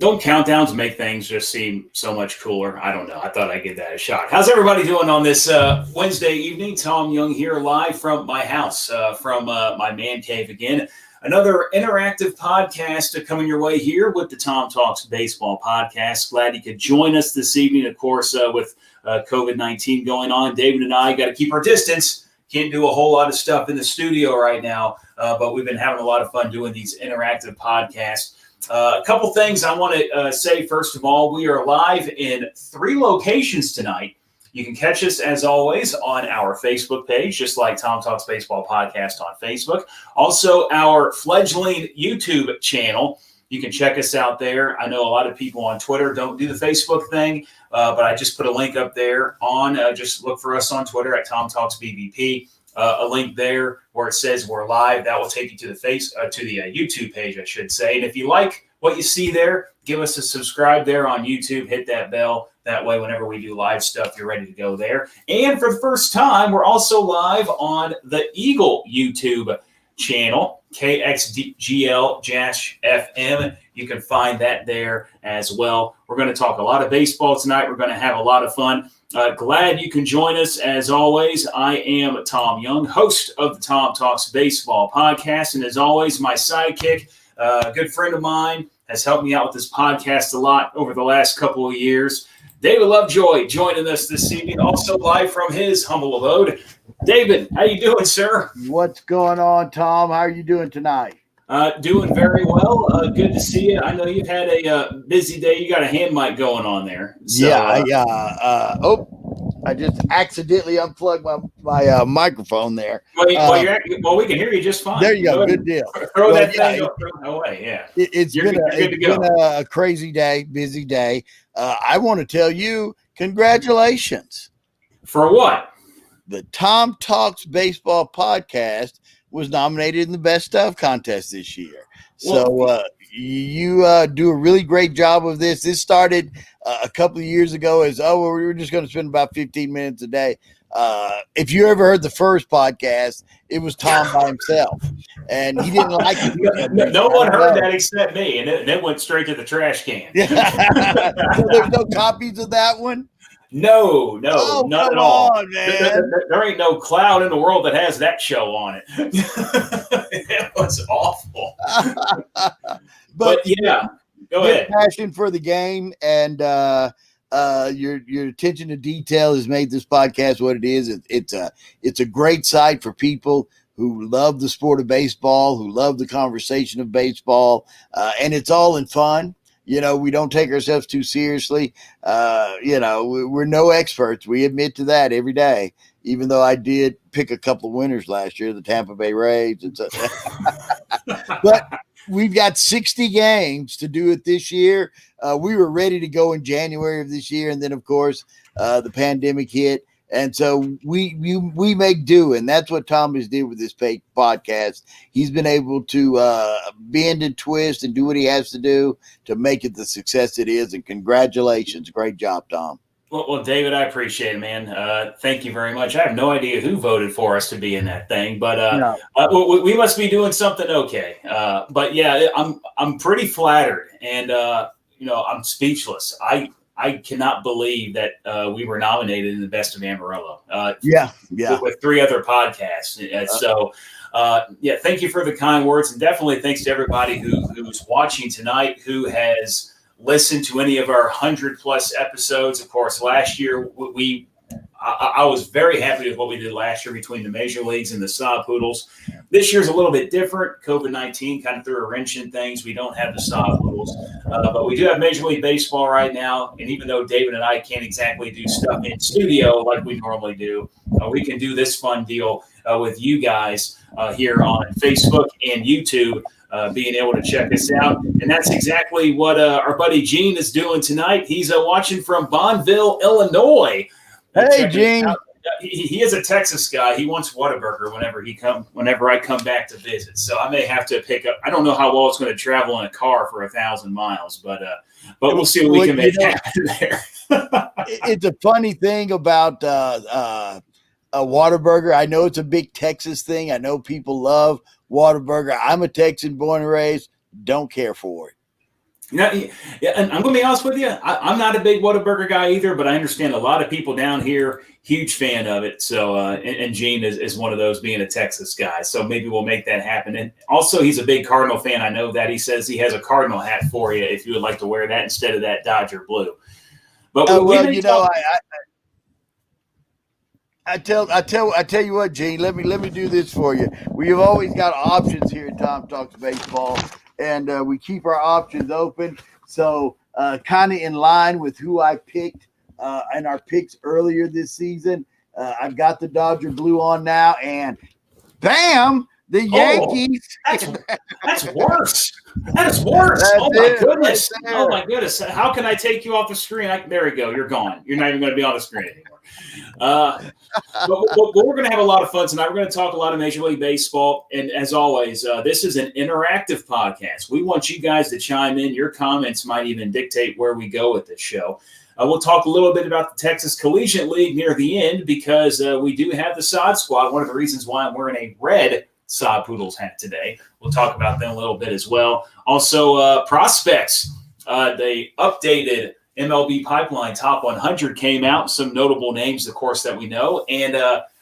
don't countdowns make things just seem so much cooler? I don't know. I thought I'd give that a shot. How's everybody doing on this Wednesday evening? Tom Young here live from my house, from my man cave again. Another interactive podcast coming your way here with the Tom Talks Baseball podcast. Glad you could join us this evening, of course, with COVID-19 going on. David and I got to keep our distance. Can't do a whole lot of stuff in the studio right now, but we've been having a lot of fun doing these interactive podcasts. A couple things I want to say. First of all, we are live in 3 locations tonight. You can catch us, as always, on our Facebook page, just like Tom Talks Baseball Podcast on Facebook. Also, our fledgling YouTube channel. You can check us out there. I know a lot of people on Twitter don't do the Facebook thing, but I just put a link up there on. Just look for us on Twitter at Tom Talks BBP. A link there where it says we're live. That will take you to the YouTube page, I should say. And if you like what you see there, give us a subscribe there on YouTube. Hit that bell. That way, whenever we do live stuff, you're ready to go there. And for the first time, we're also live on the Eagle YouTube channel, kxgl-fm. You can find that there as well. We're going to talk a lot of baseball tonight. We're going to have a lot of fun. Glad you can join us. As always, I am Tom Young, host of the Tom Talks Baseball podcast. And as always, my sidekick, a good friend of mine, has helped me out with this podcast a lot over the last couple of years. David Lovejoy joining us this evening, also live from his humble abode. David, how you doing, sir? What's going on, Tom? How are you doing tonight? Doing very well. Good to see you. I know you've had a busy day. You got a hand mic going on there. So, I just accidentally unplugged my microphone there. Well, we can hear you just fine. There you go. Good deal. Throw that thing away. Yeah. It's been a crazy day, busy day. I want to tell you, congratulations. For what? The Tom Talks Baseball podcast was nominated in the Best Of contest this year. So you do a really great job of this. This started a couple of years ago as, we were just going to spend about 15 minutes a day. If you ever heard the first podcast, it was Tom by himself, and he didn't like it. No one heard that except me, and it went straight to the trash can. So there's no copies of that one? No, not at all. On, man. There ain't no cloud in the world that has that show on it. It was awful. But yeah, go ahead. Passion for the game and your attention to detail has made this podcast what it is. It's a great site for people who love the sport of baseball, who love the conversation of baseball, and it's all in fun. You know, we don't take ourselves too seriously. We're no experts. We admit to that every day, even though I did pick a couple of winners last year, the Tampa Bay Rays. And so. But we've got 60 games to do it this year. We were ready to go in January of this year. And then, of course, the pandemic hit. And so we make do, and that's what Tom has did with this podcast. He's been able to bend and twist and do what he has to do to make it the success it is. And congratulations. Great job, Tom. Well, David, I appreciate it, man. Thank you very much. I have no idea who voted for us to be in that thing, but we must be doing something okay. But yeah, I'm pretty flattered, and I'm speechless. I cannot believe that we were nominated in the Best of Amarillo. With 3 other podcasts. Thank you for the kind words, and definitely thanks to everybody who's watching tonight, who has listened to any of our 100+ episodes. Of course, last year I was very happy with what we did last year between the major leagues and the Saw Poodles. This year's a little bit different. COVID-19 kind of threw a wrench in things. We don't have the Saw Poodles, but we do have Major League Baseball right now. And even though David and I can't exactly do stuff in studio like we normally do, we can do this fun deal with you guys here on Facebook and YouTube, being able to check us out. And that's exactly what our buddy Gene is doing tonight. He's watching from Bonneville, Illinois. Hey, Gene. He is a Texas guy. He wants Whataburger whenever I come back to visit. So I may have to pick up. I don't know how well it's going to travel in a car for 1,000 miles, but we'll see what we can make happen there. It's a funny thing about a Whataburger. I know it's a big Texas thing. I know people love Whataburger. I'm a Texan, born and raised. Don't care for it. Yeah, and I'm going to be honest with you. I'm not a big Whataburger guy either, but I understand a lot of people down here, huge fan of it. So, and Gene is one of those, being a Texas guy. So maybe we'll make that happen. And also, he's a big Cardinal fan. I know that. He says he has a Cardinal hat for you if you would like to wear that instead of that Dodger blue. But I tell you what, Gene. Let me do this for you. We have always got options here at Tom Talks Baseball, and we keep our options open. So, kind of in line with who I picked in our picks earlier this season. I've got the Dodger blue on now, and bam, the Yankees. That's worse. That is worse. Oh my goodness. Right, oh my goodness. How can I take you off the screen? There we go. You're gone. You're not even going to be on the screen anymore. But we're going to have a lot of fun tonight. We're going to talk a lot of Major League Baseball. And as always, this is an interactive podcast. We want you guys to chime in. Your comments might even dictate where we go with this show. We'll talk a little bit about the Texas Collegiate League near the end, because we do have the Sod Squad. One of the reasons why I'm wearing a red Sod Poodles hat today. We'll talk about them a little bit as well. Also, prospects. The updated MLB Pipeline Top 100 came out. Some notable names, of course, that we know. And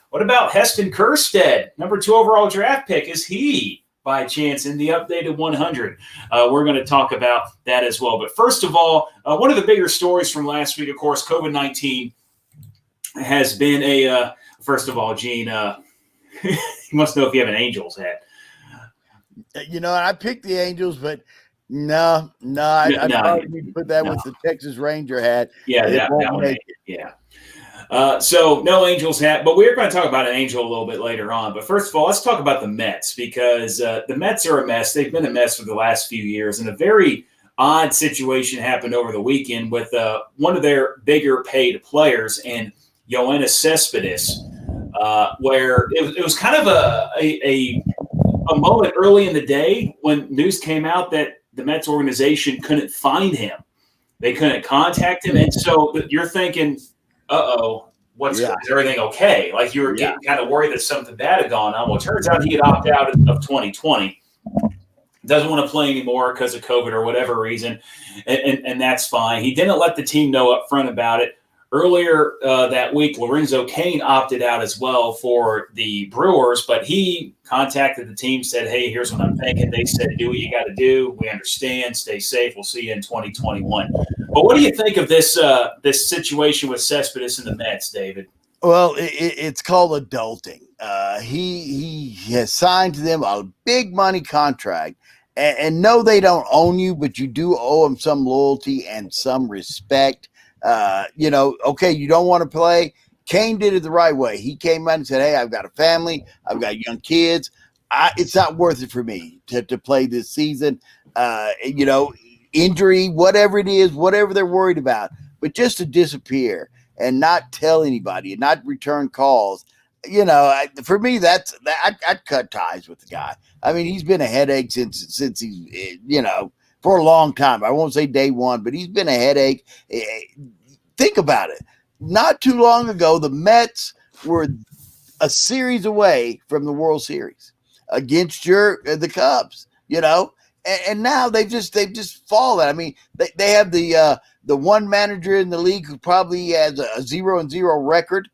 what about Heston Kjerstad, number 2 overall draft pick? Is he, by chance, in the updated 100? We're going to talk about that as well. But first of all, one of the bigger stories from last week, of course, COVID-19 has been a first of all, Gene, you must know if you have an Angels hat. I picked the Angels, but I probably need to put that with the Texas Ranger hat. Yeah, that would make it. Yeah. So no Angels hat, but we're going to talk about an Angel a little bit later on. But first of all, let's talk about the Mets, because the Mets are a mess. They've been a mess for the last few years, and a very odd situation happened over the weekend with one of their bigger paid players, and Yoenis Cespedes, where it was kind of a moment early in the day when news came out that the Mets organization couldn't find him. They couldn't contact him. And so you're thinking, is everything okay? Like, you were getting kind of worried that something bad had gone on. Well, it turns out he had opted out of 2020. Doesn't want to play anymore because of COVID or whatever reason. And that's fine. He didn't let the team know up front about it. Earlier that week, Lorenzo Cain opted out as well for the Brewers, but he contacted the team, said, hey, here's what I'm thinking. They said, do what you got to do. We understand. Stay safe. We'll see you in 2021. But what do you think of this situation with Cespedes and the Mets, David? Well, it's called adulting. He has signed to them a big money contract. And no, they don't own you, but you do owe them some loyalty and some respect. Okay, you don't want to play. Kane did it the right way. He came out and said, hey, I've got a family. I've got young kids. It's not worth it for me to play this season. Injury, whatever it is, whatever they're worried about. But just to disappear and not tell anybody and not return calls, for me, I'd cut ties with the guy. I mean, he's been a headache since he's, for a long time. I won't say day one, but he's been a headache. Think about it. Not too long ago, the Mets were a series away from the World Series against the Cubs, and now they've just fallen. I mean, they have the one manager in the league who probably has a 0-0 record,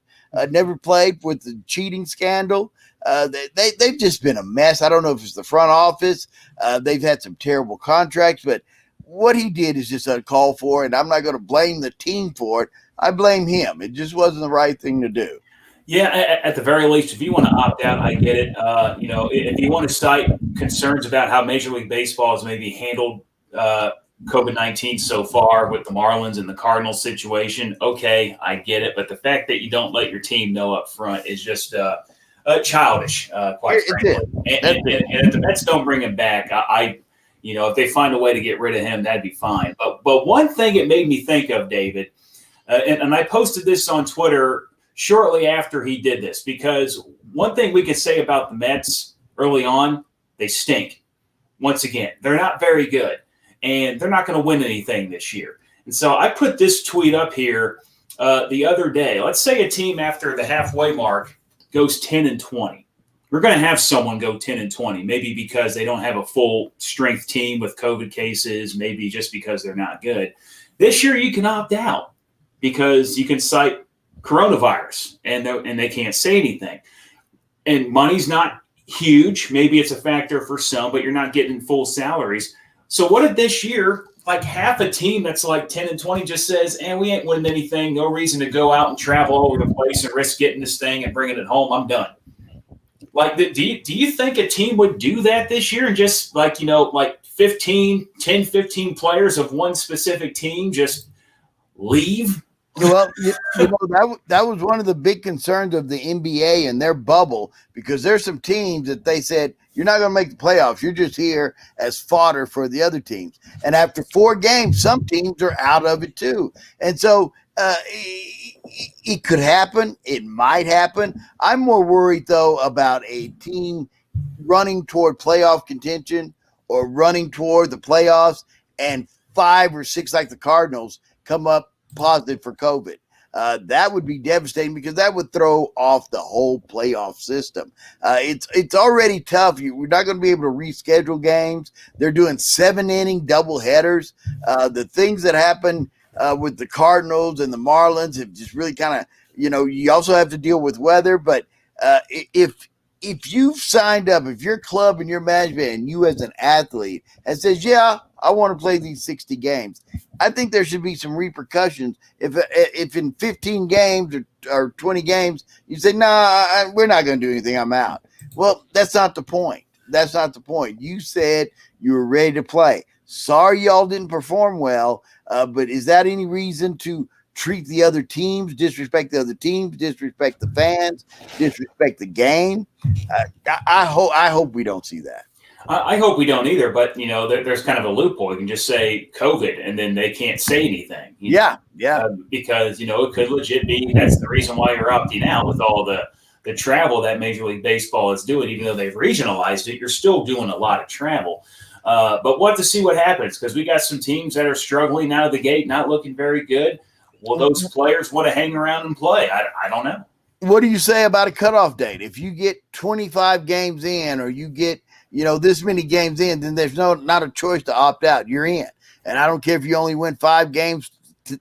never played with the cheating scandal. They've just been a mess. I don't know if it's the front office. They've had some terrible contracts, but what he did is just uncalled for, and I'm not going to blame the team for it. I blame him. It just wasn't the right thing to do. Yeah, at the very least, if you want to opt out, I get it. If you want to cite concerns about how Major League Baseball has maybe handled COVID-19 so far with the Marlins and the Cardinals situation, okay, I get it. But the fact that you don't let your team know up front is just childish, quite frankly. And if the Mets don't bring him back, if they find a way to get rid of him, that'd be fine. But one thing it made me think of, David, and I posted this on Twitter shortly after he did this, because one thing we could say about the Mets early on, they stink. Once again, they're not very good, and they're not going to win anything this year. And so I put this tweet up here the other day. Let's say a team after the halfway mark goes 10-20. we're going to have someone go 10-20, maybe because they don't have a full strength team with COVID cases, maybe just because they're not good. This year, you can opt out because you can cite coronavirus and they can't say anything. And money's not huge. Maybe it's a factor for some, but you're not getting full salaries. So what if this year, like half a team that's like 10-20 just says, we ain't winning anything. No reason to go out and travel all over the place and risk getting this thing and bringing it home. I'm done. Like, do you think a team would do that this year and just like 15 players of one specific team just leave? Well, that was one of the big concerns of the NBA and their bubble, because there's some teams that they said, you're not going to make the playoffs. You're just here as fodder for the other teams. And after 4 games, some teams are out of it too. And so it could happen. It might happen. I'm more worried, though, about a team running toward playoff contention or running toward the playoffs and 5 or 6, like the Cardinals, come up positive for COVID. That would be devastating because that would throw off the whole playoff system. It's already tough. We're not going to be able to reschedule games. They're doing 7-inning double headers. The things that happen with the Cardinals and the Marlins have just really kind of, you also have to deal with weather. But if you've signed up, if your club and your management and you as an athlete and says, yeah, I want to play these 60 games, I think there should be some repercussions. If in 15 games or 20 games you say, we're not going to do anything, I'm out. Well, that's not the point. That's not the point. You said you were ready to play. Sorry y'all didn't perform well, but is that any reason to treat the other teams, disrespect the other teams, disrespect the fans, disrespect the game? I hope we don't see that. I hope we don't either, but there's kind of a loophole. You can just say COVID, and then they can't say anything. Yeah. Because it could legit be that's the reason why you're opting out with all the travel that Major League Baseball is doing. Even though they've regionalized it, you're still doing a lot of travel. But we'll have to see what happens, because we got some teams that are struggling out of the gate, not looking very good. Will those players want to hang around and play? I don't know. What do you say about a cutoff date? If you get 25 games in, or you get this many games in, then there's not a choice to opt out. You're in. And I don't care if you only win 5 games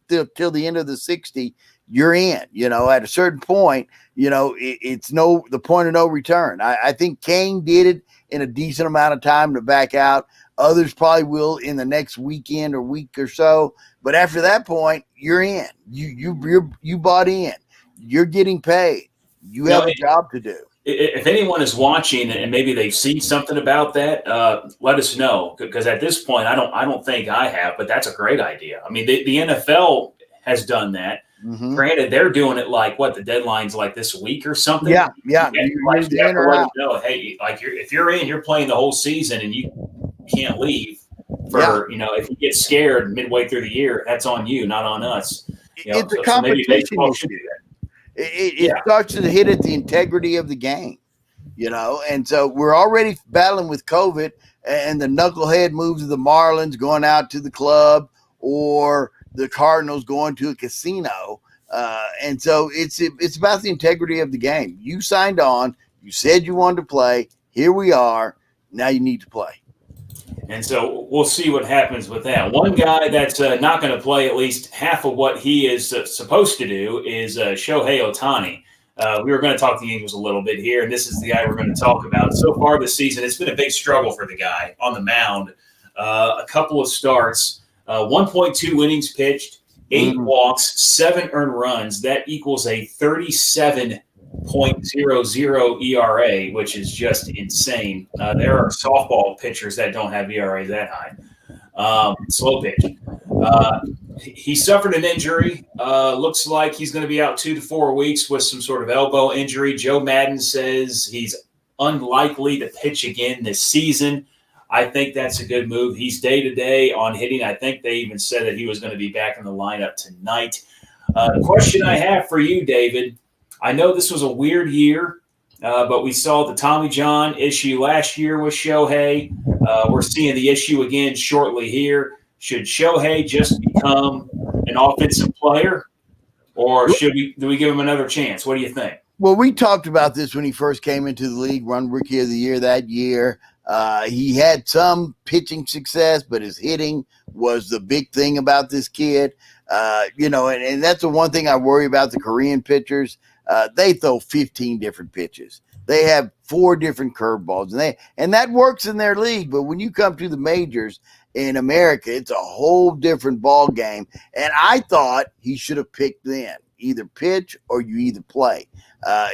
till the end of the 60, you're in. At a certain point, it's the point of no return. I think Kane did it in a decent amount of time to back out. Others probably will in the next weekend or week or so. But after that point, you're in. You bought in. You're getting paid. You have a job to do. If anyone is watching and maybe they've seen something about that, let us know, because at this point, I don't think I have, but that's a great idea. I mean, the NFL has done that. Mm-hmm. Granted, they're doing it like the deadline's like this week or something. Yeah. You have to let them know, hey, if you're in, you're playing the whole season and you can't leave for if you get scared midway through the year, that's on you, not on us. It's a competition. So maybe baseball should do that. It starts to hit at the integrity of the game, and so we're already battling with COVID, and the knucklehead moves of the Marlins going out to the club or the Cardinals going to a casino. And so it's about the integrity of the game. You signed on, you said you wanted to play. Here we are. Now you need to play. And so we'll see what happens with that. One guy that's not going to play at least half of what he is supposed to do is Shohei Ohtani. We were going to talk the Angels a little bit here, and this is the guy we're going to talk about. So far this season, it's been a big struggle for the guy on the mound. A couple of starts, 1.2 innings pitched, 8 walks, 7 earned runs. That equals a 37.00 ERA, which is just insane. There are softball pitchers that don't have ERA that high. Slow pitch. He suffered an injury. Looks like he's going to be out 2 to 4 weeks with some sort of elbow injury. Joe Madden says he's unlikely to pitch again this season. I think that's a good move. He's day-to-day on hitting. I think they even said that he was going to be back in the lineup tonight. The question I have for you, David, I know this was a weird year, but we saw the Tommy John issue last year with Shohei. We're seeing the issue again shortly here. Should Shohei just become an offensive player, or do we give him another chance? What do you think? Well, we talked about this when he first came into the league, won Rookie of the Year that year. He had some pitching success, but his hitting was the big thing about this kid. And that's the one thing I worry about the Korean pitchers. They throw 15 different pitches. They have 4 different curveballs, and that works in their league. But when you come to the majors in America, it's a whole different ball game. And I thought he should have picked then, either pitch or you either play.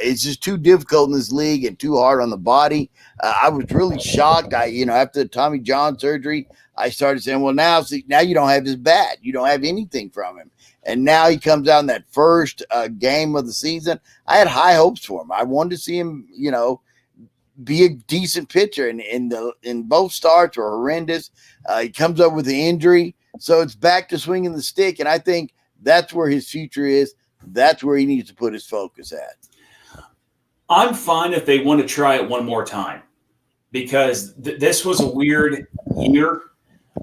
It's just too difficult in this league and too hard on the body. I was really shocked. After the Tommy John surgery, I started saying, well, now you don't have his bat. You don't have anything from him. And now he comes out in that first game of the season. I had high hopes for him. I wanted to see him, be a decent pitcher. And in both starts were horrendous. He comes up with the injury. So it's back to swinging the stick. And I think that's where his future is. That's where he needs to put his focus at. I'm fine if they want to try it one more time, because this was a weird year.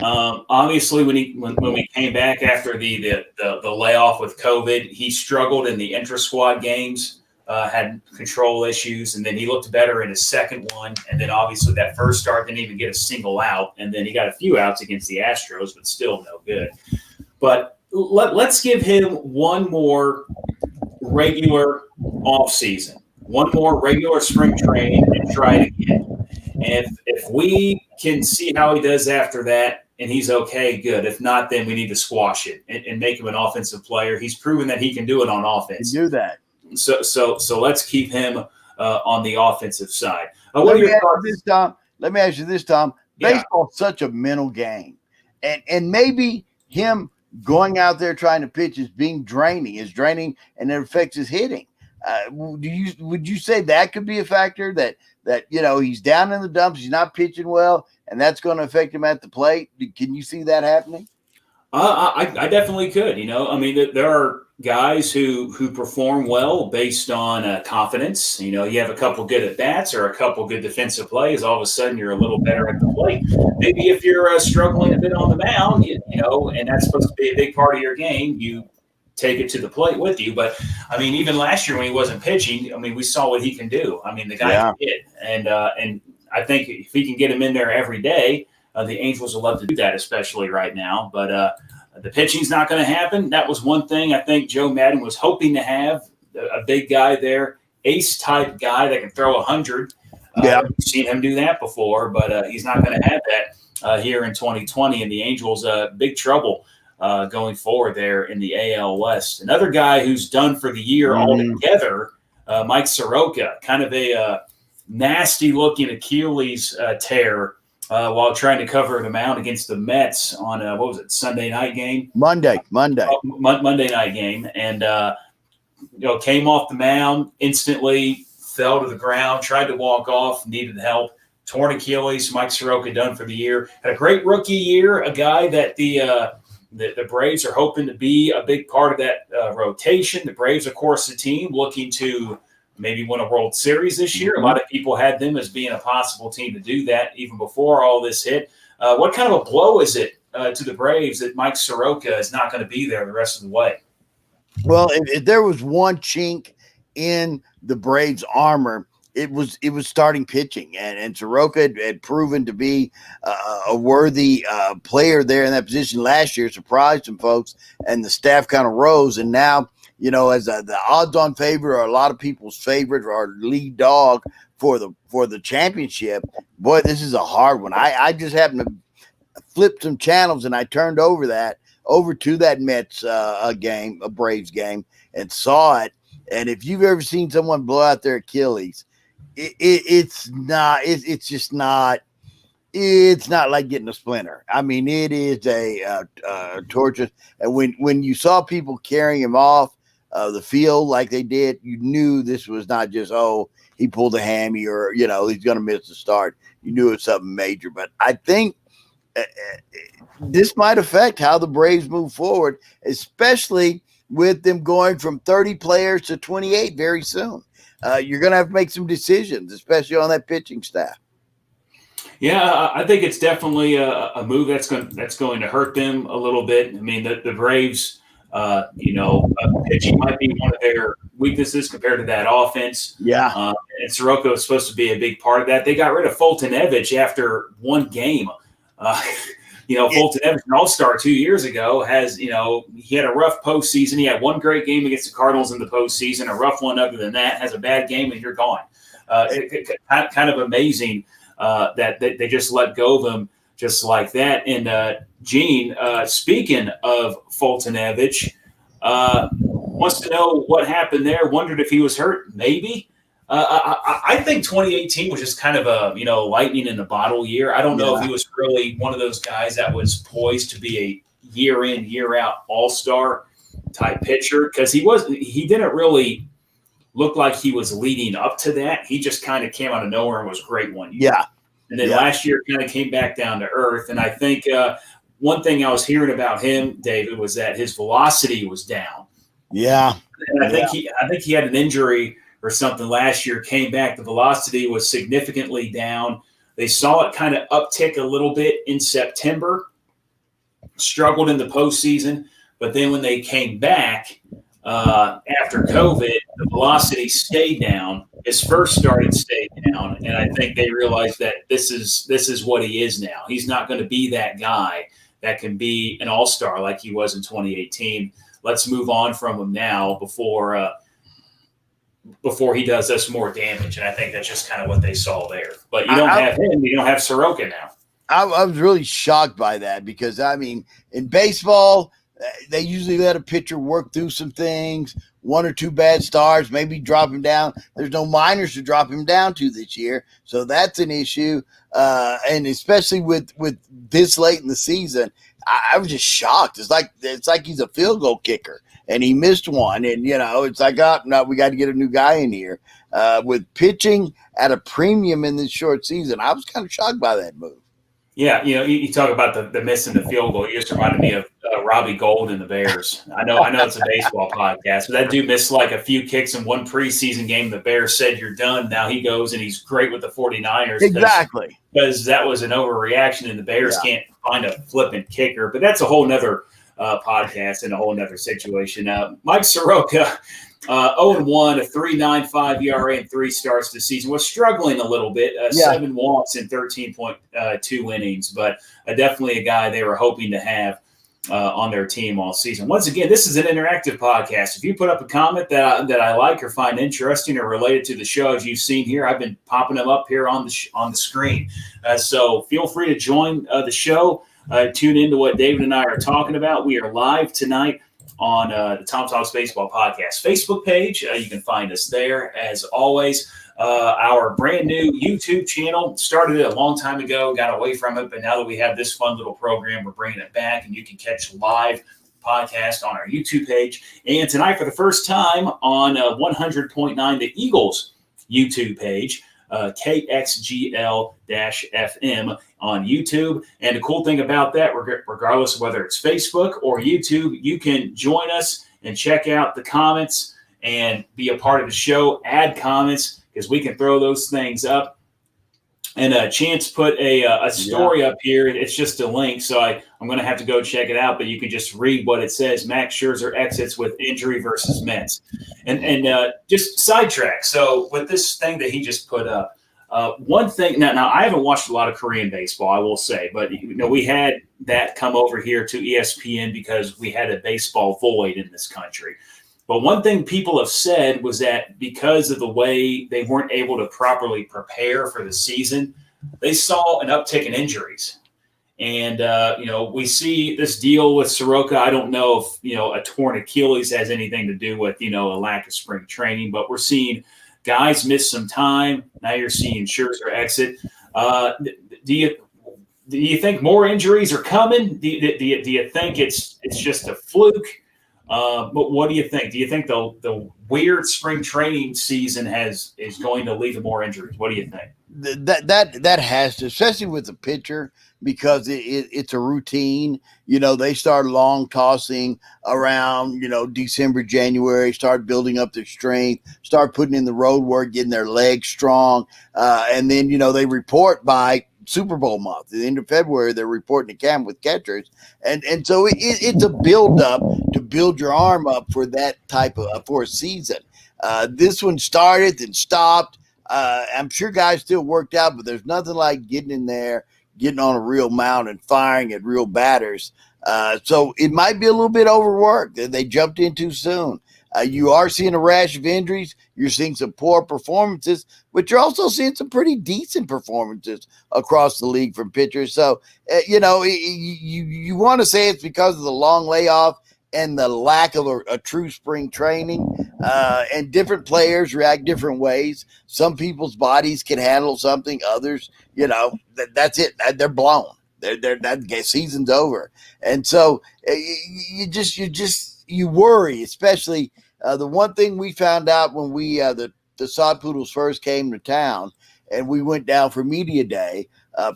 Obviously, when we came back after the layoff with COVID, he struggled in the intra-squad games, had control issues, and then he looked better in his second one. And then obviously that first start didn't even get a single out, and then he got a few outs against the Astros, but still no good. But let's give him one more regular offseason, one more regular spring training, and try it again. And if we can see how he does after that and he's okay, good. If not, then we need to squash it and make him an offensive player. He's proven that he can do it on offense. He do that. So let's keep him on the offensive side. What are your thoughts? Let me ask you this, Tom. Baseball's such a mental game. And maybe him going out there trying to pitch is draining, and it affects his hitting. Would you say that could be a factor that he's down in the dumps, he's not pitching well, and that's going to affect him at the plate? Can you see that happening? I definitely could. There are guys who perform well based on confidence. You have a couple good at bats or a couple good defensive plays, all of a sudden you're a little better at the plate. Maybe if you're struggling a bit on the mound, and that's supposed to be a big part of your game, you take it to the plate with you. But even last year when he wasn't pitching, we saw what he can do. The guy did, and I think if he can get him in there every day, the Angels will love to do that, especially right now. But the pitching's not going to happen. That was one thing I think Joe Madden was hoping to have, a big guy there, ace-type guy that can throw 100. We've seen him do that before, but he's not going to have that here in 2020. And the Angels, big trouble going forward there in the AL West. Another guy who's done for the year altogether, Mike Soroka, kind of a nasty-looking Achilles tear while trying to cover the mound against the Mets on Sunday night game? Monday night game, and came off the mound instantly, fell to the ground, tried to walk off, needed help. Torn Achilles. Mike Soroka done for the year. Had a great rookie year. A guy that the Braves are hoping to be a big part of that rotation. The Braves, of course, the team looking to maybe win a World Series this year. A lot of people had them as being a possible team to do that even before all this hit. What kind of a blow is it to the Braves that Mike Soroka is not going to be there the rest of the way? Well, if there was one chink in the Braves' armor, it was starting pitching, and Soroka had proven to be a worthy player there in that position last year. Surprised some folks, and the staff kind of rose, and now, as the odds-on favorite, or a lot of people's favorite, or lead dog for the championship. Boy, this is a hard one. I just happened to flip some channels, and I turned over to that Mets game, a Braves game, and saw it. And if you've ever seen someone blow out their Achilles, it's not like getting a splinter. It is a torture. And when you saw people carrying him off the field like they did, you knew this was not just, he pulled a hammy or, he's going to miss the start. You knew it was something major. But I think this might affect how the Braves move forward, especially with them going from 30 players to 28 very soon. You're going to have to make some decisions, especially on that pitching staff. Yeah, I think it's definitely a move that's going to hurt them a little bit. The Braves, pitching might be one of their weaknesses compared to that offense. Yeah. And Soroka was supposed to be a big part of that. They got rid of Fulton-Evich after one game. Fulton-Evich, an all-star 2 years ago, he had a rough postseason. He had one great game against the Cardinals in the postseason, a rough one other than that, has a bad game, and you're gone. Kind of amazing that they just let go of him just like that. And Gene, speaking of Fulton-Evich, wants to know what happened there. Wondered if he was hurt. Maybe. I think 2018 was just kind of a lightning in the bottle year. I don't know if he was really one of those guys that was poised to be a year in, year out all-star type pitcher, because he didn't really look like he was leading up to that. He just kind of came out of nowhere and was great one year. Yeah. And then last year kind of came back down to earth. And I think one thing I was hearing about him, David, was that his velocity was down. Yeah. And I think he had an injury or something last year, came back. The velocity was significantly down. They saw it kind of uptick a little bit in September, struggled in the postseason. But then when they came back after COVID, the velocity stayed down. His first start stayed down. And I think they realized that this is what he is now. He's not going to be that guy that can be an all-star like he was in 2018. Let's move on from him now before he does us more damage. And I think that's just kind of what they saw there. But you don't have him. You don't have Soroka now. I was really shocked by that because, in baseball, they usually let a pitcher work through some things, one or two bad starts, maybe drop him down. There's no minors to drop him down to this year. So that's an issue. And especially with this late in the season, I was just shocked. It's like he's a field goal kicker and he missed one. And, it's like, no, we got to get a new guy in here. With pitching at a premium in this short season, I was kind of shocked by that move. Yeah, you talk about the missing the field goal. You just reminded me of Robbie Gould and the Bears. I know it's a baseball podcast, but that dude missed like a few kicks in one preseason game. The Bears said, you're done. Now he goes and he's great with the 49ers. Exactly. Because that was an overreaction and the Bears can't find a flippant kicker. But that's a whole nother podcast and a whole nother situation. Mike Soroka, 0-1, a 3.95 ERA and 3 starts this season. Was struggling a little bit, 7 walks in 13.2 innings, but definitely a guy they were hoping to have on their team all season. Once again, this is an interactive podcast. If you put up a comment that I like or find interesting or related to the show, as you've seen here, I've been popping them up here on the screen. So feel free to join the show. Tune into what David and I are talking about. We are live tonight on the Tom Talks Baseball Podcast Facebook page. You can find us there, as always. Our brand new YouTube channel, started it a long time ago, got away from it, but now that we have this fun little program, we're bringing it back, and you can catch live podcast on our YouTube page. And tonight, for the first time, on 100.9, the Eagles YouTube page, kxgl-fm on YouTube. And the cool thing about that, regardless of whether it's Facebook or YouTube, you can join us and check out the comments and be a part of the show, add comments, because we can throw those things up. And Chance put a story up here. It's just a link, so I'm going to have to go check it out, but you can just read what it says. Max Scherzer exits with injury versus Mets. And just sidetrack. So with this thing that he just put up, one thing, now I haven't watched a lot of Korean baseball, I will say, but we had that come over here to ESPN because we had a baseball void in this country. But one thing people have said was that because of the way they weren't able to properly prepare for the season, they saw an uptick in injuries. And, we see this deal with Soroka. I don't know if, a torn Achilles has anything to do with, a lack of spring training, but we're seeing guys miss some time. Now you're seeing Scherzer exit. Do you think more injuries are coming? Do you think it's just a fluke? But what do you think? Do you think the weird spring training season is going to lead to more injuries? What do you think? That has to, especially with the pitcher, because it's a routine. They start long tossing around, December, January, start building up their strength, start putting in the road work, getting their legs strong. And then, they report by Super Bowl month. At the end of February, they're reporting to camp with catchers. And so it's a build up to build your arm up for that type of, for a season. This one started and stopped. I'm sure guys still worked out, but there's nothing like getting in there, getting on a real mound and firing at real batters. So it might be a little bit overworked. They jumped in too soon. You are seeing a rash of injuries. You're seeing some poor performances, but you're also seeing some pretty decent performances across the league from pitchers. So, you want to say it's because of the long layoff and the lack of a true spring training, and different players react different ways. Some people's bodies can handle something, others, that's it. They're blown. That season's over, and so you worry, especially the one thing we found out when the Sod Poodles first came to town, and we went down for media day.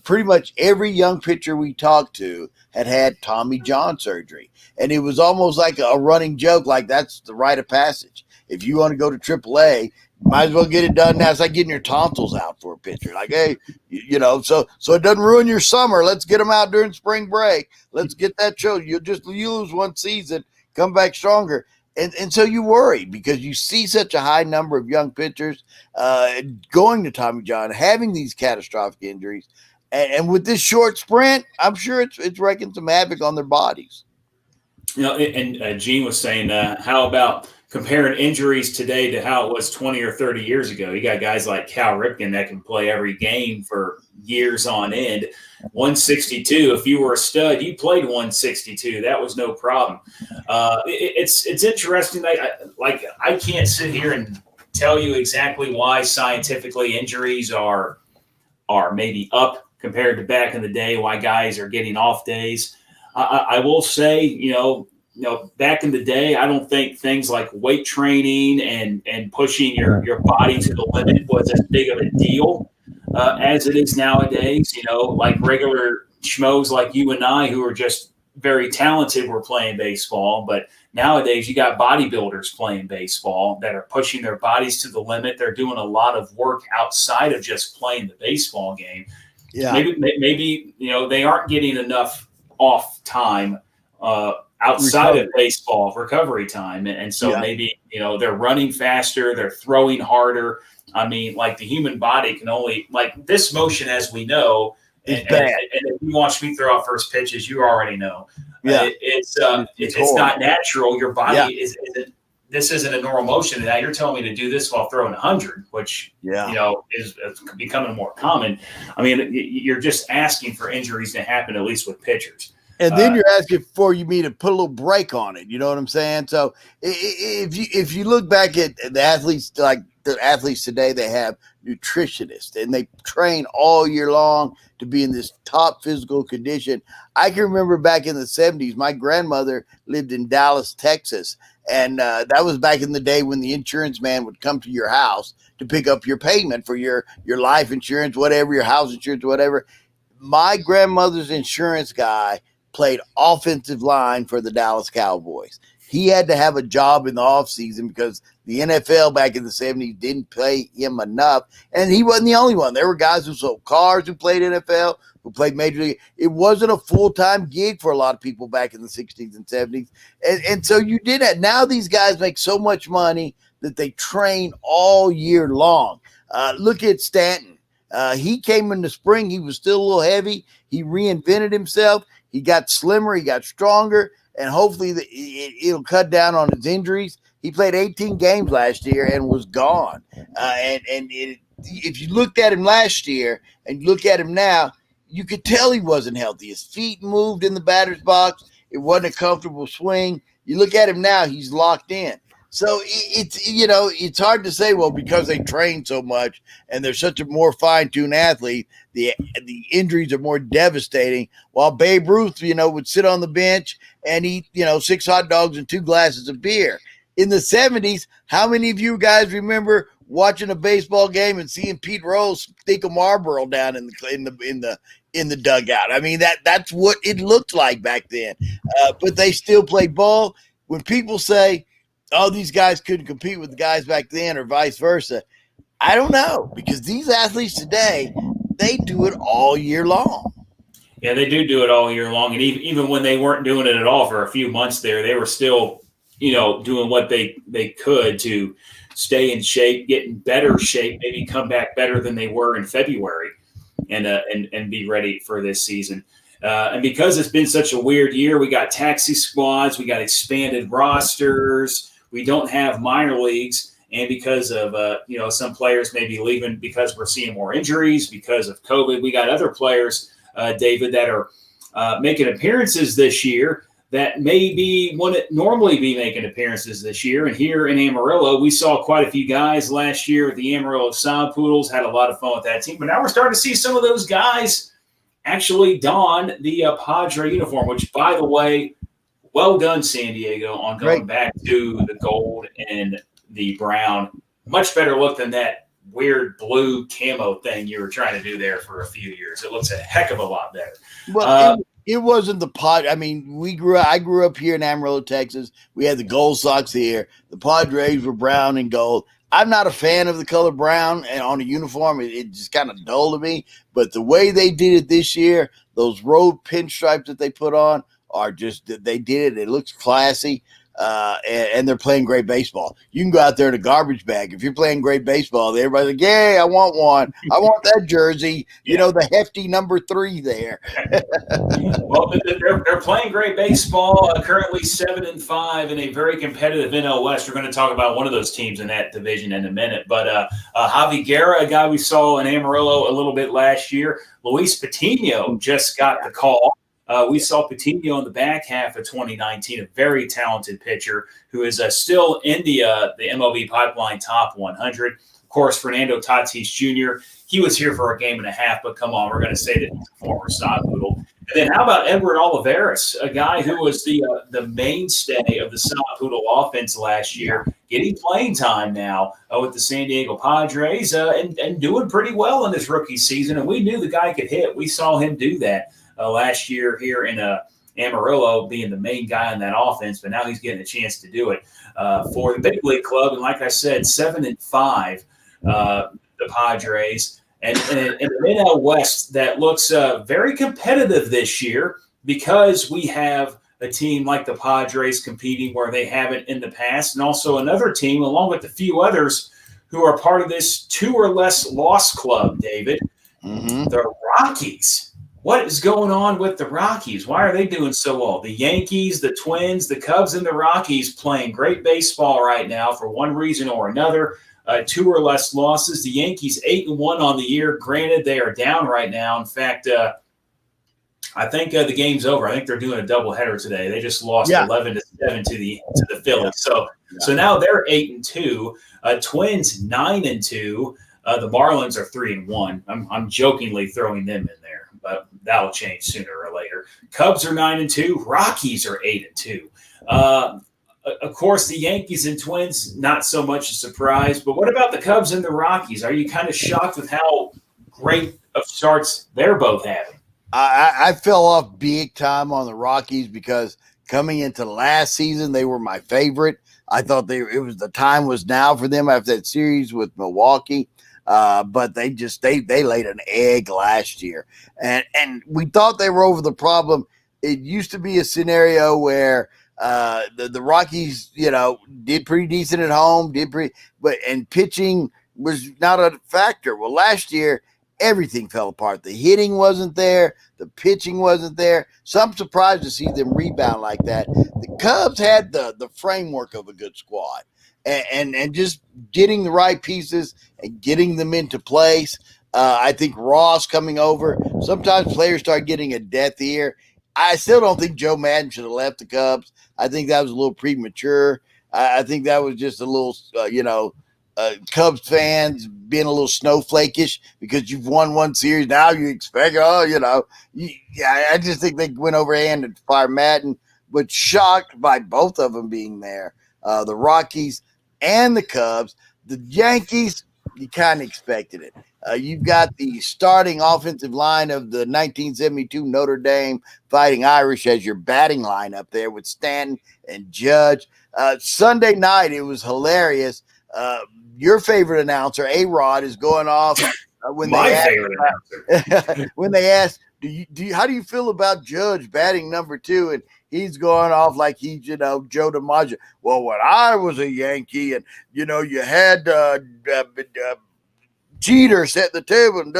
Pretty much every young pitcher we talked to had Tommy John surgery. And it was almost like a running joke, like that's the rite of passage. If you want to go to AAA, might as well get it done now. It's like getting your tonsils out for a pitcher. Like, hey, so it doesn't ruin your summer. Let's get them out during spring break. Let's get that show. You lose one season, come back stronger. And so you worry because you see such a high number of young pitchers going to Tommy John, having these catastrophic injuries. And with this short sprint, I'm sure it's wreaking some havoc on their bodies. And Gene was saying, how about comparing injuries today to how it was 20 or 30 years ago? You got guys like Cal Ripken that can play every game for years on end. 162, if you were a stud, you played 162. That was no problem. It's interesting. I can't sit here and tell you exactly why scientifically injuries are maybe up compared to back in the day, why guys are getting off days. I will say, back in the day, I don't think things like weight training and pushing your body to the limit was as big of a deal as it is nowadays. Like regular schmoes like you and I who are just very talented were playing baseball. But nowadays you got bodybuilders playing baseball that are pushing their bodies to the limit. They're doing a lot of work outside of just playing the baseball game. Yeah. Maybe they aren't getting enough off time outside of baseball, recovery time. And so maybe, they're running faster, they're throwing harder. I mean, like the human body can only, like this motion, as we know, and if you watch me throw out first pitches, you already know. Yeah. It's not natural. Your body this isn't a normal motion. Now you're telling me to do this while throwing 100, which, is becoming more common. I mean, you're just asking for injuries to happen, at least with pitchers. And then you're asking for me to put a little break on it. You know what I'm saying? So if you look back at the athletes, like the athletes today, they have nutritionists and they train all year long to be in this top physical condition. I can remember back in the 70s, my grandmother lived in Dallas, Texas. And that was back in the day when the insurance man would come to your house to pick up your payment for your life insurance, whatever, your house insurance, whatever. My grandmother's insurance guy played offensive line for the Dallas Cowboys. He had to have a job in the offseason because the NFL back in the 70s didn't pay him enough. And he wasn't the only one. There were guys who sold cars who played NFL, who played Major League. It wasn't a full-time gig for a lot of people back in the 60s and 70s. And so you did that. Now these guys make so much money that they train all year long. Look at Stanton. He came in the spring. He was still a little heavy. He reinvented himself. He got slimmer. He got stronger. And hopefully it'll cut down on his injuries. He played 18 games last year and was gone. If you looked at him last year and look at him now, you could tell he wasn't healthy. His feet moved in the batter's box. It wasn't a comfortable swing. You look at him now, he's locked in. So it's hard to say, well, because they train so much and they're such a more fine-tuned athlete, the injuries are more devastating. While Babe Ruth, would sit on the bench and eat, 6 hot dogs and 2 glasses of beer. In the 70s, how many of you guys remember watching a baseball game and seeing Pete Rose stick a Marlboro down in the dugout? I mean, that's what it looked like back then. But they still played ball. When people say, oh, these guys couldn't compete with the guys back then or vice versa, I don't know, because these athletes today, they do it all year long. Yeah, they do it all year long. And even when they weren't doing it at all for a few months there, they were still, doing what they could to stay in shape, get in better shape, maybe come back better than they were in February, and be ready for this season. And because it's been such a weird year, we got taxi squads, we got expanded rosters, we don't have minor leagues, and because of some players maybe leaving because we're seeing more injuries because of COVID, we got other players, David, that are making appearances this year that wouldn't normally be making appearances this year. And here in Amarillo, we saw quite a few guys last year at the Amarillo Sod Poodles, had a lot of fun with that team. But now we're starting to see some of those guys actually don the Padre uniform, which, by the way, well done, San Diego, on going back to the gold and the brown. Much better look than that weird blue camo thing you were trying to do there for a few years. It looks a heck of a lot better. Well, it wasn't the pod. I mean, I grew up here in Amarillo, Texas. We had the Gold Sox here. The Padres were brown and gold. I'm not a fan of the color brown and on a uniform. It just kind of dull to me. But the way they did it this year, those road pinstripes that they put on are just, they did it. It looks classy. And they're playing great baseball. You can go out there in a garbage bag. If you're playing great baseball, everybody's like, "Yay, I want one. I want that jersey." You know, the hefty number 3 there. Well, they're playing great baseball. Currently 7-5 in a very competitive NL West. We're going to talk about one of those teams in that division in a minute. But Javi Guerra, a guy we saw in Amarillo a little bit last year. Luis Patino just got the call. We saw Patino in the back half of 2019, a very talented pitcher who is still in the MLB pipeline top 100. Of course, Fernando Tatis Jr., he was here for a game and a half, but come on, we're going to say that he's a former Sod Poodle. And then how about Edward Olivares, a guy who was the mainstay of the Sod Poodle offense last year, getting playing time now with the San Diego Padres and doing pretty well in his rookie season. And we knew the guy could hit. We saw him do that last year here in Amarillo, being the main guy on that offense, but now he's getting a chance to do it for the big league club. And like I said, 7-5, the Padres, and an NL West that looks very competitive this year because we have a team like the Padres competing where they haven't in the past, and also another team along with a few others who are part of this 2 or less loss club, David, the Rockies. What is going on with the Rockies? Why are they doing so well? The Yankees, the Twins, the Cubs, and the Rockies playing great baseball right now for one reason or another. 2 or less losses. The Yankees 8-1 on the year. Granted, they are down right now. In fact, I think the game's over. I think they're doing a doubleheader today. They just lost 11-7 to the Phillies. So now they're 8-2. Twins 9-2. The Marlins are 3-1. I'm jokingly throwing them in there, but that'll change sooner or later. Cubs are 9-2. Rockies are 8-2. Of course, the Yankees and Twins, not so much a surprise. But what about the Cubs and the Rockies? Are you kind of shocked with how great of starts they're both having? I fell off big time on the Rockies because coming into last season, they were my favorite. I thought the time was now for them after that series with Milwaukee. But they laid an egg last year, and we thought they were over the problem. It used to be a scenario where the Rockies, did pretty decent at home, and pitching was not a factor. Well, last year everything fell apart. The hitting wasn't there, the pitching wasn't there. So I'm surprised to see them rebound like that. The Cubs had the framework of a good squad. And just getting the right pieces and getting them into place. I think Ross coming over. Sometimes players start getting a death ear. I still don't think Joe Madden should have left the Cubs. I think that was a little premature. I think that was just a little, Cubs fans being a little snowflakish because you've won one series. Now you expect, I just think they went overhand and fired Madden, but shocked by both of them being there. The Rockies and the Cubs. The Yankees, you kind of expected it. You've got the starting offensive line of the 1972 Notre Dame Fighting Irish as your batting line up there with Stanton and Judge. Sunday night, it was hilarious. Your favorite announcer, A-Rod, is going off when they asked, How do you feel about Judge batting number 2 and he's going off like he's Joe DiMaggio? Well, when I was a Yankee and you had Jeter set the table and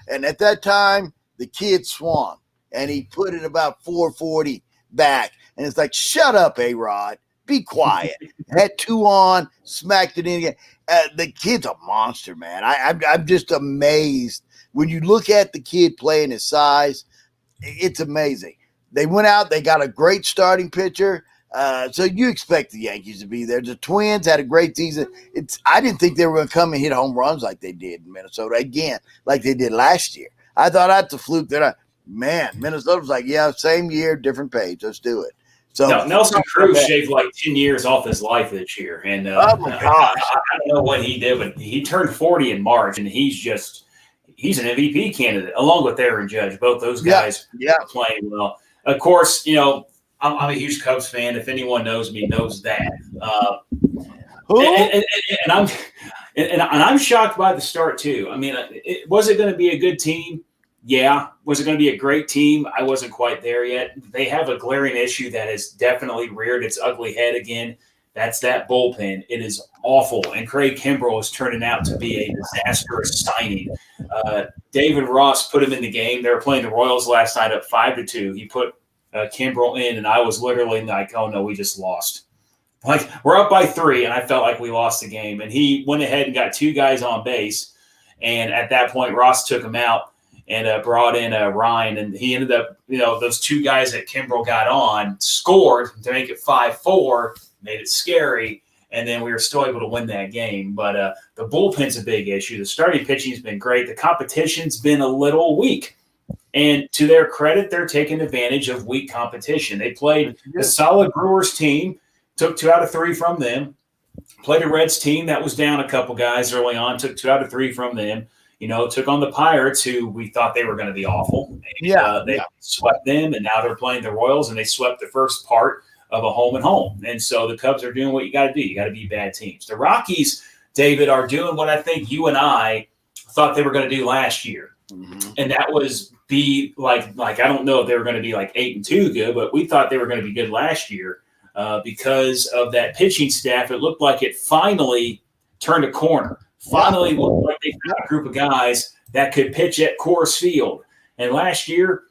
and at that time the kid swung and he put it about 440 back, and it's like, shut up, A-Rod, be quiet. Had 2 on, smacked it in again. The kid's a monster, man. I'm just amazed when you look at the kid playing his size. It's amazing. They went out, they got a great starting pitcher. So you expect the Yankees to be there. The Twins had a great season. I didn't think they were going to come and hit home runs like they did in Minnesota again, like they did last year. I thought that's a fluke. Minnesota was like, yeah, same year, different page. Let's do it. So Nelson Cruz shaved like 10 years off his life this year. And oh my gosh. I don't know what he did, but he turned 40 in March, and he's an MVP candidate along with Aaron Judge. Both those guys are playing well. Of course, I'm a huge Cubs fan. If anyone knows me, knows that. And I'm shocked by the start too. I mean, was it going to be a good team? Yeah. Was it going to be a great team? I wasn't quite there yet. They have a glaring issue that has definitely reared its ugly head again. That's that bullpen. It is awful, and Craig Kimbrell is turning out to be a disastrous signing. David Ross put him in the game. They were playing the Royals last night up 5-2. He put Kimbrell in, and I was literally like, oh, no, we just lost. Like, we're up by 3, and I felt like we lost the game. And he went ahead and got 2 guys on base, and at that point, Ross took him out and brought in Ryan, and he ended up, those 2 guys that Kimbrell got on scored to make it 5-4, made it scary, and then we were still able to win that game. But the bullpen's a big issue. The starting pitching's been great. The competition's been a little weak. And to their credit, they're taking advantage of weak competition. They played a solid Brewers team, took 2 out of 3 from them, played a Reds team that was down a couple guys early on, took 2 out of 3 from them, took on the Pirates, who we thought they were going to be awful. They swept them, and now they're playing the Royals, and they swept the first part of a home and home. And so the Cubs are doing what you got to do. You got to be bad teams. The Rockies, David, are doing what I think you and I thought they were going to do last year. Mm-hmm. And that was be like I don't know if they were going to be like 8-2 good, but we thought they were going to be good last year because of that pitching staff. It looked like it finally turned a corner. Finally looked like they found a group of guys that could pitch at Coors Field. And last year,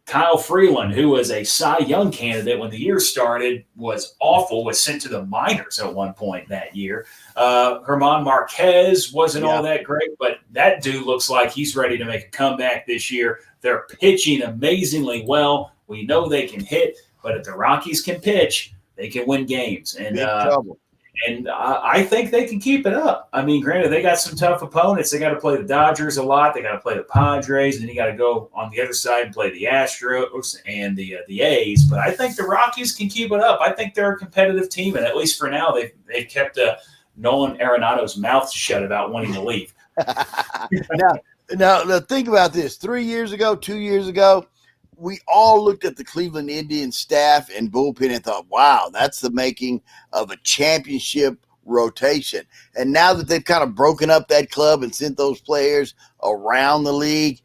Kyle Freeland, who was a Cy Young candidate when the year started, was awful, was sent to the minors at one point that year. Herman Marquez wasn't all that great, but that dude looks like he's ready to make a comeback this year. They're pitching amazingly well. We know they can hit, but if the Rockies can pitch, they can win games. And I think they can keep it up. I mean, granted, they got some tough opponents. They got to play the Dodgers a lot. They got to play the Padres, and then you got to go on the other side and play the Astros and the A's. But I think the Rockies can keep it up. I think they're a competitive team, and at least for now, they've kept Nolan Arenado's mouth shut about wanting to leave. Now, think about this. 3 years ago, 2 years ago, we all looked at the Cleveland Indians staff and bullpen and thought, wow, that's the making of a championship rotation. And now that they've kind of broken up that club and sent those players around the league,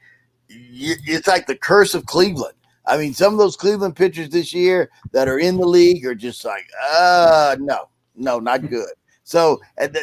it's like the curse of Cleveland. I mean, some of those Cleveland pitchers this year that are in the league are just like, no, not good. So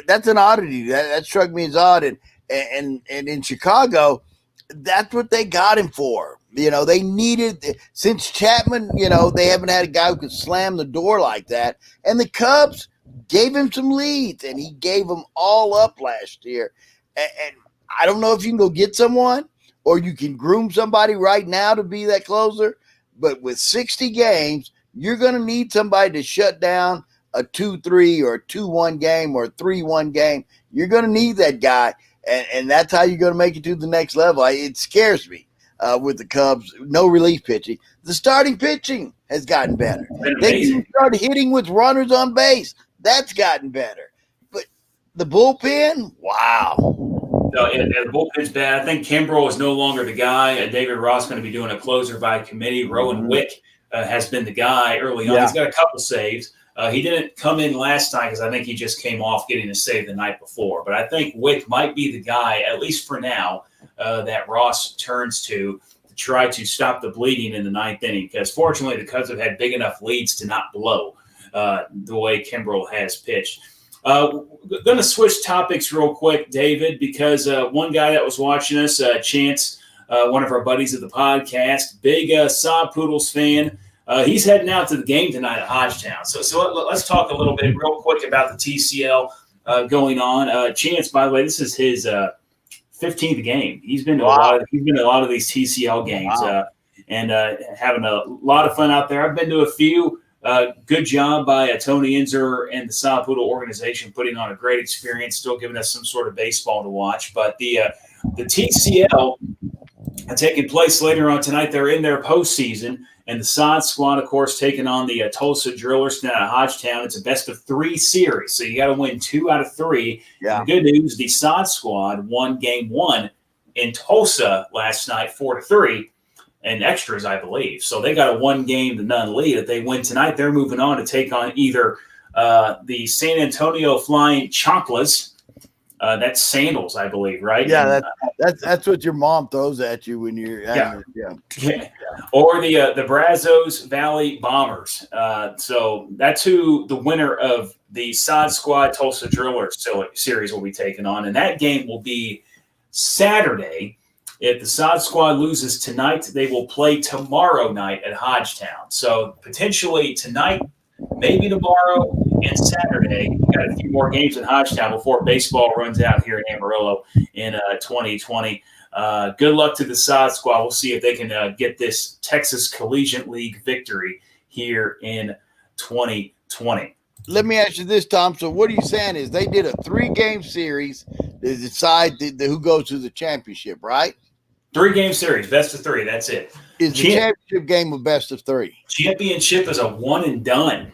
that's an oddity. That struck me as odd. And in Chicago, that's what they got him for. They needed, since Chapman, they haven't had a guy who could slam the door like that. And the Cubs gave him some leads, and he gave them all up last year. And I don't know if you can go get someone or you can groom somebody right now to be that closer. But with 60 games, you're going to need somebody to shut down a 2-3 or a 2-1 game or a 3-1 game. You're going to need that guy. And that's how you're going to make it to the next level. It scares me with the Cubs. No relief pitching. The starting pitching has gotten better. They even started hitting with runners on base. That's gotten better. But the bullpen, wow. No, the bullpen's bad. I think Kimbrell is no longer the guy. David Ross is going to be doing a closer by committee. Rowan Wick has been the guy early on. He's got a couple saves. He didn't come in last time because I think he just came off getting a save the night before. But I think Wick might be the guy, at least for now, that Ross turns to try to stop the bleeding in the ninth inning, because fortunately the Cubs have had big enough leads to not blow the way Kimbrel has pitched. Going to switch topics real quick, David, because one guy that was watching us, Chance, one of our buddies of the podcast, big Saw Poodles fan, he's heading out to the game tonight at Hodgetown. So let's talk a little bit real quick about the TCL going on. Chance, by the way, this is his 15th game. He's been to a lot of these TCL games and having a lot of fun out there. I've been to a few. Good job by Tony Inzer and the Saw Poodle organization putting on a great experience, still giving us some sort of baseball to watch. But the TCL taking place later on tonight. They're in their postseason, and the Sod Squad, of course, taking on the Tulsa Drillers down at Hodgetown. It's a best-of-3 series, so you got to win 2 out of 3. Yeah. The good news, the Sod Squad won Game 1 in Tulsa last night, 4-3, and extras, I believe. So they got a 1-game-to-none lead. If they win tonight, they're moving on to take on either the San Antonio Flying Chanclas. That's sandals, I believe, right? Yeah, that's what your mom throws at you when you're Or the Brazos Valley Bombers. So that's who the winner of the Sod Squad Tulsa Drillers series will be taking on, and that game will be Saturday. If the Sod Squad loses tonight, they will play tomorrow night at Hodgetown. So potentially tonight, maybe tomorrow, and Saturday. We've got a few more games in Hodgetown before baseball runs out here in Amarillo in 2020. Good luck to the Sod Squad. We'll see if they can get this Texas Collegiate League victory here in 2020. Let me ask you this, Tom. So what are you saying is they did a 3-game series to decide who goes to the championship, right? 3-game series, best of 3. That's it. Is the championship game a best of 3? Championship is a one and done.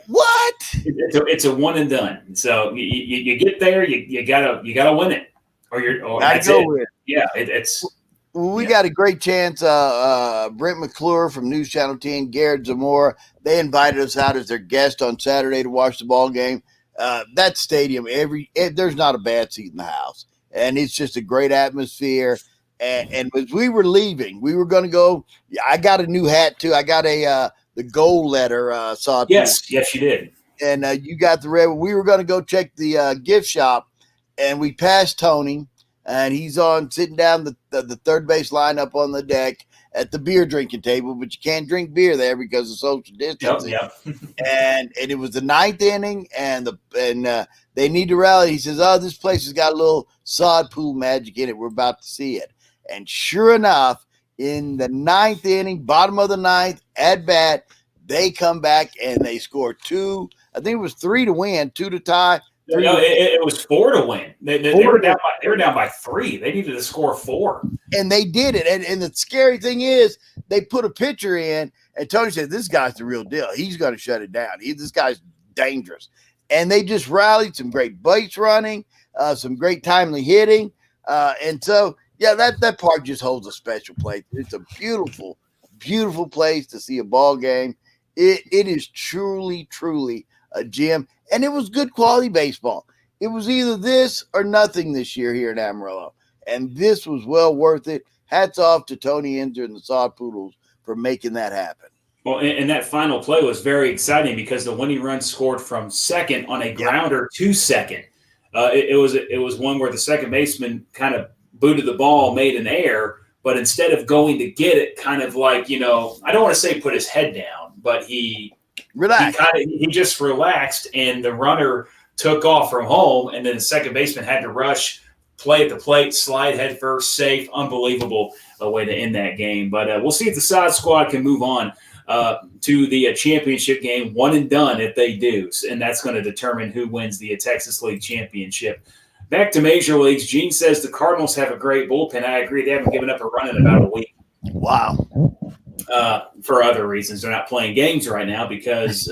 What? It's a one and done. So you get there, you gotta win it, or that's it. With it. Yeah, it's. We got a great chance. Brent McClure from News Channel 10, Garrett Zamora, they invited us out as their guest on Saturday to watch the ball game. That stadium, there's not a bad seat in the house, and it's just a great atmosphere. And as we were leaving, we were going to go. I got a new hat too. I got the gold letter. Yes, you did. And you got the red. We were going to go check the gift shop, and we passed Tony, and he's sitting down the third base lineup on the deck at the beer drinking table, but you can't drink beer there because of social distancing. Yep. and it was the 9th inning, and they need to rally. He says, "Oh, this place has got a little sod pool magic in it. We're about to see it." And sure enough, in the 9th inning, bottom of the 9th, at bat, they come back and they score 2. I think it was 3 to win, 2 to tie. No, it was 4 to win. They were down by 3. They needed to score 4, and they did it. And the scary thing is, they put a pitcher in, and Tony said, "This guy's the real deal. He's going to shut it down. This guy's dangerous." And they just rallied, some great base running, some great timely hitting, and so. Yeah, that part just holds a special place. It's a beautiful, beautiful place to see a ball game. It is truly, truly a gem, and it was good quality baseball. It was either this or nothing this year here in Amarillo, and this was well worth it. Hats off to Tony Inzer and the Sod Poodles for making that happen. Well, and that final play was very exciting because the winning run scored from second on a grounder to second. It was one where the second baseman kind of booted the ball, made an error, but instead of going to get it, kind of like, I don't want to say put his head down, but he just relaxed, and the runner took off from home, and then the second baseman had to rush, play at the plate, slide head first, safe, unbelievable way to end that game. But we'll see if the Sod Squad can move on to the championship game, one and done if they do, and that's going to determine who wins the Texas League Championship. Back to Major Leagues, Gene says the Cardinals have a great bullpen. I agree. They haven't given up a run in about a week. Wow. For other reasons. They're not playing games right now because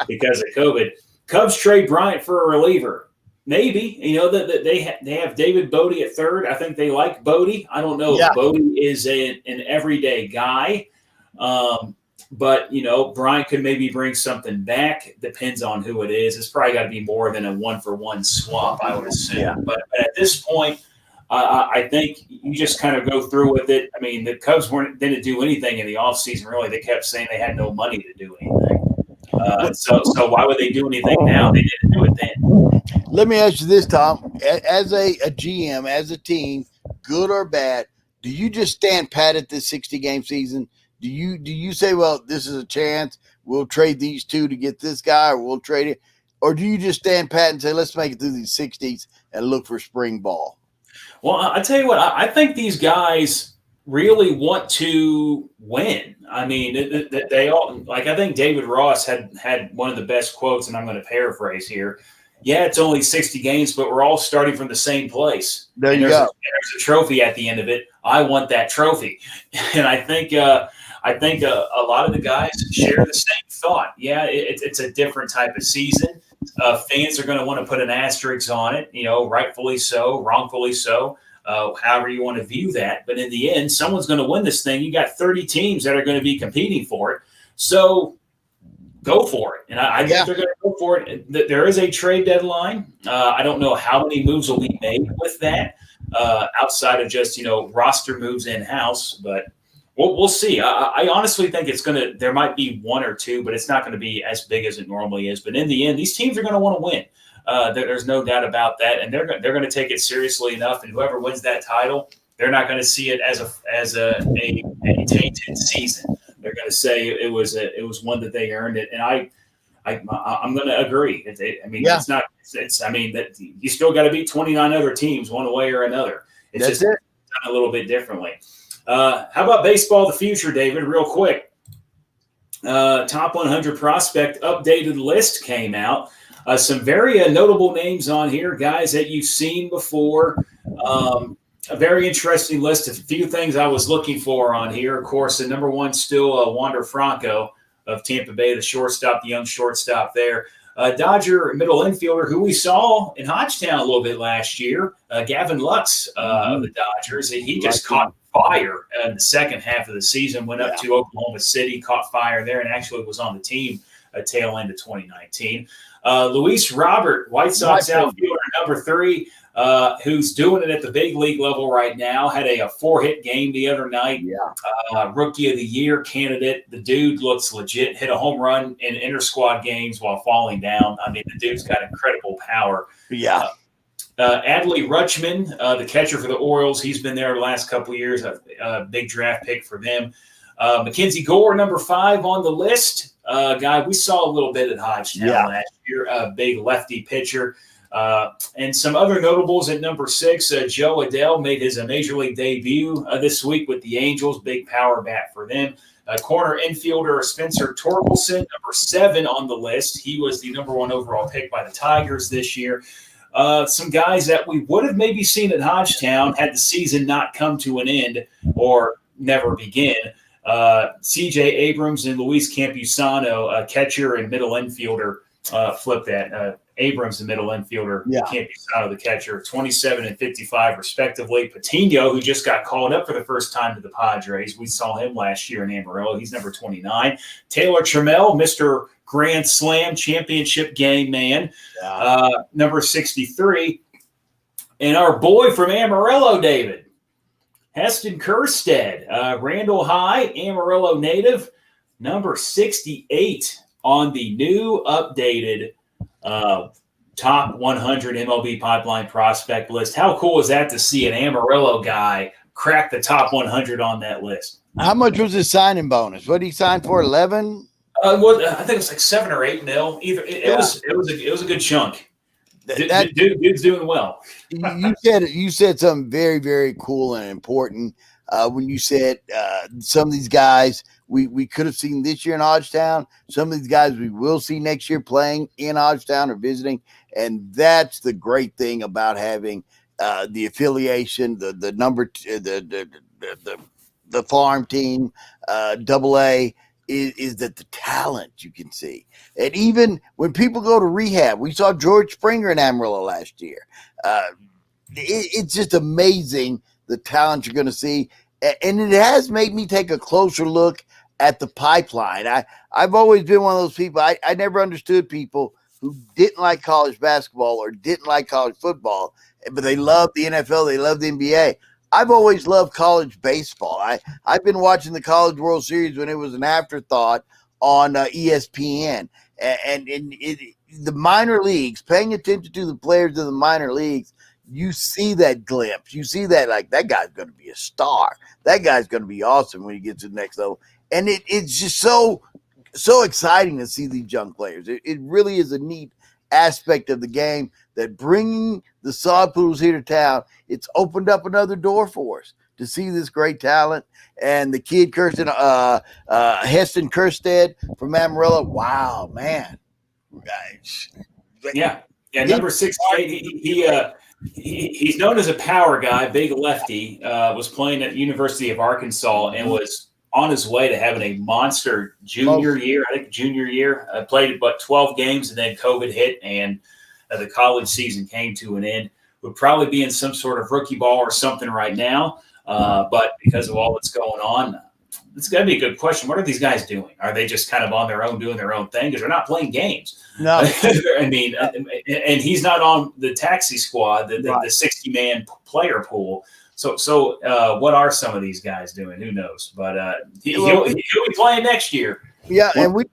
because of COVID. Cubs trade Bryant for a reliever. Maybe. They have David Bodie at third. I think they like Bodie. I don't know if Bodie is an everyday guy. But, Bryant could maybe bring something back. Depends on who it is. It's probably got to be more than a one-for-one swap, I would assume. Yeah. But at this point, I think you just kind of go through with it. I mean, the Cubs didn't do anything in the offseason, really. They kept saying they had no money to do anything. So why would they do anything now? They didn't do it then. Let me ask you this, Tom. As a GM, as a team, good or bad, do you just stand pat at this 60-game season? Do you say, well, this is a chance, we'll trade these two to get this guy, or we'll trade it? Or do you just stand pat and say, let's make it through these 60s and look for spring ball? Well, I tell you what, I think these guys really want to win. I mean, they all, like, I think David Ross had one of the best quotes, and I'm going to paraphrase here. Yeah, it's only 60 games, but we're all starting from the same place. There you go. There's a trophy at the end of it. I want that trophy. And I think a lot of the guys share the same thought. Yeah, it's a different type of season. Fans are going to want to put an asterisk on it, rightfully so, wrongfully so, however you want to view that. But in the end, someone's going to win this thing. You got 30 teams that are going to be competing for it. So go for it. And I think they're going to go for it. There is a trade deadline. I don't know how many moves will be made with that outside of just, roster moves in-house. But we'll see. I honestly think there might be one or two, but it's not going to be as big as it normally is. But in the end, these teams are going to want to win. There's no doubt about that. And they're going to take it seriously enough. And whoever wins that title, they're not going to see it as a tainted season. They're going to say it was one that they earned it. And I'm going to agree. It's not. That you still got to beat 29 other teams one way or another. It's done a little bit differently. How about baseball, the future, David? Real quick. Top 100 prospect updated list came out. Some very notable names on here, guys that you've seen before. A very interesting list. A few things I was looking for on here. Of course, the number one still Wander Franco of Tampa Bay, the young shortstop there. Dodger middle infielder who we saw in Hodgetown a little bit last year, Gavin Lux of the Dodgers. He just caught fire in the second half of the season, went up to Oklahoma City, caught fire there, and actually was on the team tail end of 2019. Luis Robert, White Sox outfielder, number 3, who's doing it at the big league level right now, had a 4-hit game the other night. Rookie of the year candidate. The dude looks legit, hit a home run in inter-squad games while falling down. I mean, the dude's got incredible power. Adley Rutschman, the catcher for the Orioles, he's been there the last couple of years, a big draft pick for them. Mackenzie Gore, number 5 on the list. Guy we saw a little bit at Hodgetown last year, a big lefty pitcher. And some other notables at number 6, Joe Adell made his major league debut this week with the Angels, big power bat for them. Corner infielder Spencer Torkelson, number 7 on the list. He was the number 1 overall pick by the Tigers this year. Some guys that we would have maybe seen at Hodgetown had the season not come to an end or never begin. C.J. Abrams and Luis Campusano, catcher and middle infielder, flip that. Abrams, the middle infielder, Campusano, the catcher, 27 and 55 respectively. Patino, who just got called up for the first time to the Padres. We saw him last year in Amarillo. He's number 29. Taylor Trammell, Mr. Grand Slam championship game man, number 63. And our boy from Amarillo, David, Heston Kjerstad, Randall High, Amarillo native, number 68 on the new updated top 100 MLB pipeline prospect list. How cool is that to see an Amarillo guy crack the top 100 on that list? How much was his signing bonus? What did he sign for? 11? I think it was like 7 or 8 mil. It was a good chunk. Dude's doing well. You said something very, very cool and important when you said some of these guys we could have seen this year in Hodgetown. Some of these guys we will see next year playing in Hodgetown or visiting, and that's the great thing about having the affiliation, the number, the farm team, AA. Is that the talent you can see. And even when people go to rehab, we saw George Springer in Amarillo last year. It's just amazing the talent you're going to see. And it has made me take a closer look at the pipeline. I've always been one of those people. I never understood people who didn't like college basketball or didn't like college football, but they loved the NFL, they loved the NBA. I've always loved college baseball. I've been watching the College World Series when it was an afterthought on ESPN, the minor leagues, paying attention to the players of the minor leagues. You see that glimpse. You see that, like, that guy's going to be a star. That guy's going to be awesome when he gets to the next level. And it's just so exciting to see these young players. It really is a neat aspect of the game that bringing the sod poodles here to town, it's opened up another door for us to see this great talent. And the kid Heston Kerstead from Amarillo. Wow, man. Guys. Yeah. Number 68. He's known as a power guy, big lefty. Was playing at University of Arkansas and was on his way to having a monster junior year. I think junior year. Played but 12 games, and then COVID hit, and the college season came to an end. Would probably be in some sort of rookie ball or something right now, but because of all that's going on, it's got to be a good question. What are these guys doing? Are they just kind of on their own, doing their own thing? Because they're not playing games. No. I mean, and he's not on the taxi squad, the 60-man player pool. So what are some of these guys doing? Who knows? But he'll be playing next year. Yeah, and we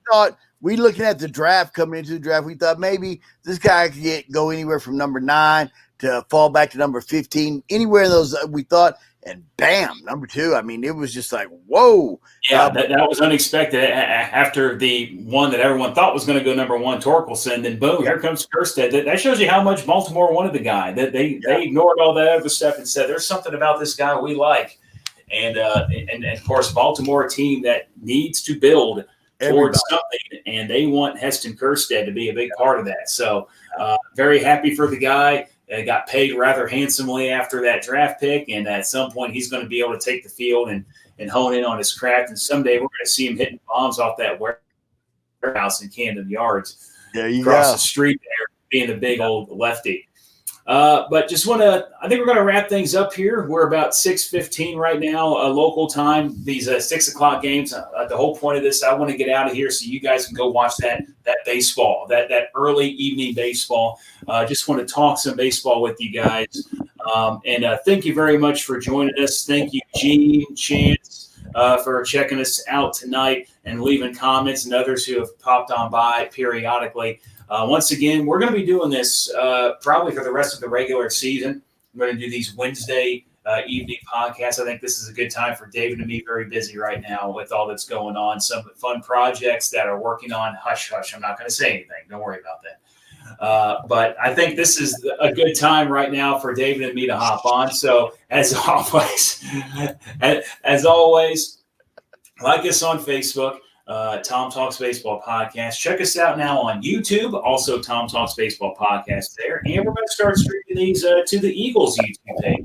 looking at the draft, coming into the draft, we thought maybe this guy could go anywhere from number 9 to fall back to number 15, anywhere in those we thought. And bam, number 2. I mean, it was just like, whoa. Yeah, that was unexpected. After the one that everyone thought was going to go number 1, Torkelson, then boom, here comes Kerstead. That shows you how much Baltimore wanted the guy. That they ignored all that other stuff and said, there's something about this guy we like. And of course, Baltimore, a team that needs to build towards something, and they want Heston Kerstead to be a big part of that. So very happy for the guy. Got paid rather handsomely after that draft pick, and at some point he's going to be able to take the field and hone in on his craft. And someday we're going to see him hitting bombs off that warehouse in Camden Yards. There you across go. the street there, being the big old lefty. But just I think we're going to wrap things up here. We're about 6:15 right now, local time. These 6 o'clock games. The whole point of this, I want to get out of here so you guys can go watch that baseball, that early evening baseball. Just want to talk some baseball with you guys. And thank you very much for joining us. Thank you, Gene, Chance, for checking us out tonight and leaving comments, and others who have popped on by periodically. Once again, we're going to be doing this probably for the rest of the regular season. We're going to do these Wednesday evening podcasts. I think this is a good time for David and me, very busy right now with all that's going on. Some fun projects that are working on. Hush, hush. I'm not going to say anything. Don't worry about that. But I think this is a good time right now for David and me to hop on. So as always, like us on Facebook. Tom Talks Baseball Podcast. Check us out now on YouTube. Also, Tom Talks Baseball Podcast there. And we're going to start streaming these to the Eagles YouTube page,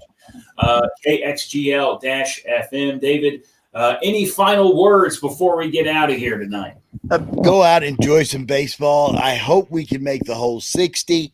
kxgl-fm. David, any final words before we get out of here tonight? Go out, enjoy some baseball. I hope we can make the whole 60.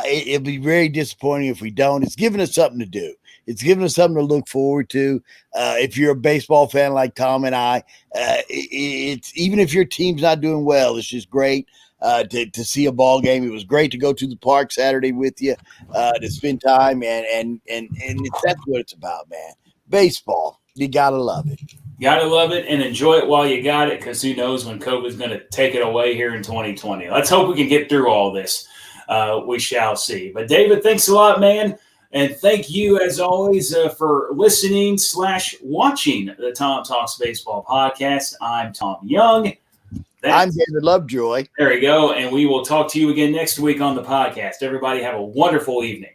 It'll be very disappointing if we don't. It's giving us something to do. It's giving us something to look forward to. If you're a baseball fan like Tom and I, it's even if your team's not doing well, it's just great to see a ball game. It was great to go to the park Saturday with you to spend time, and that's what it's about, man. Baseball, you gotta love it. Gotta love it and enjoy it while you got it, because who knows when COVID's going to take it away here in 2020. Let's hope we can get through all this. We shall see. But David, thanks a lot, man. And thank you, as always, for listening/watching the Tom Talks Baseball Podcast. I'm Tom Young. I'm David Lovejoy. There you go. And we will talk to you again next week on the podcast. Everybody have a wonderful evening.